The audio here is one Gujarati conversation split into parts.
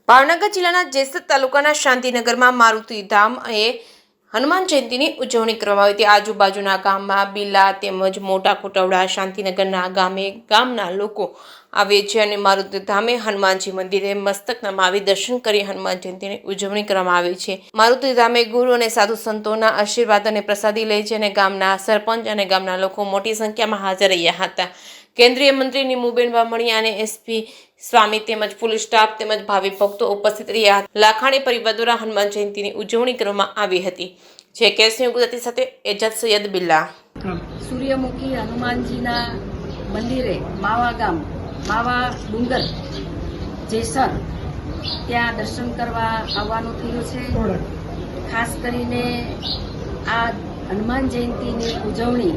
ભાવનગર જિલ્લાના જેસર તાલુકાના શાંતિનગરમાં મારુતિ ધામ એ હનુમાન જયંતીની ઉજવણી કરવામાં આવી હતી। આજુબાજુના ગામમાં બીલા તેમજ મોટા કોટવડા શાંતિનગરના ગામના લોકો આવે છે અને મારુતિ ધામે હનુમાનજી મંદિરે મસ્તક નમાવી દર્શન કરી હનુમાન જયંતીની ઉજવણી કરવામાં આવે છે। મારુતિ ધામે ગુરુ અને સાધુ સંતોના આશીર્વાદ અને પ્રસાદી લે છે અને ગામના સરપંચ અને ગામના લોકો મોટી સંખ્યામાં હાજર રહ્યા હતા। કેન્દ્રીય મંત્રી નીમુબેન બામણિયા અને એસપી સ્વામી તેમજ પોલીસ સ્ટાફ તેમજ ભાવિ ભક્તો ઉપસ્થિત રહ્યા। લાખાણી પરિવાર દ્વારા હનુમાન જયંતીની ઉજવણી કરવામાં આવી હતી। જે કેસની ગુજરાતી સાથે એજાજ સૈયદ બિલ્લા। સૂર્યમુખી હનુમાનજીના મંદિરે માવા ડુંગર જેસર ત્યાં દર્શન કરવા આવવાનું થયું છે। ખાસ કરીને આ હનુમાન જયંતીની ઉજવણી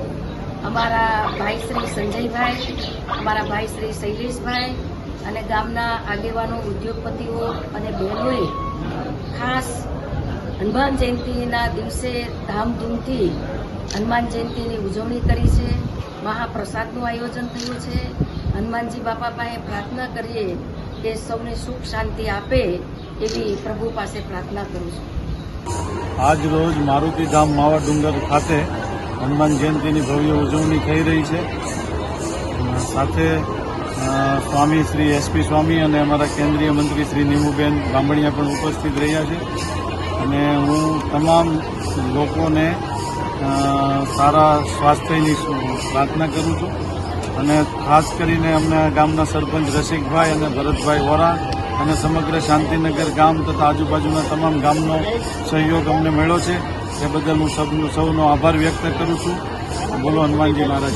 અમારા ભાઈ શ્રી સંજયભાઈ, અમારા ભાઈ શ્રી શૈલેષભાઈ અને ગામના આગેવાનો, ઉદ્યોગપતિઓ અને બહેનોએ ખાસ હનુમાન જયંતીના દિવસે ધામધૂમથી હનુમાન જયંતીની ઉજવણી કરી છે। મહાપ્રસાદનું આયોજન થયું છે। હનુમાનજી બાપા પાસે પ્રાર્થના કરીએ કે સૌને સુખ શાંતિ આપે એવી પ્રભુ પાસે પ્રાર્થના કરું છું। આજ રોજ મારુતિ ધામ માવા ડુંગર ખાતે હનુમાન જયંતીની ભવ્ય ઉજવણી થઈ રહી છે। સાથે સ્વામી શ્રી એસપી સ્વામી અને અમારા કેન્દ્રીય મંત્રી શ્રી નીમુબેન બામણિયા પણ ઉપસ્થિત રહ્યા છે અને હું તમામ લોકોને સારા સ્વાસ્થ્યની પ્રાર્થના કરું છું અને ખાસ કરીને અમને ગામના સરપંચ રસિકભાઈ અને ભરતભાઈ વોરા અને સમગ્ર શાંતિનગર ગામ તથા આજુબાજુના તમામ ગામનો સહયોગ અમને મળ્યો છે। એ બદલ હું સૌનો આભાર વ્યક્ત કરું છું। બોલો હનુમાનજી મહારાજ।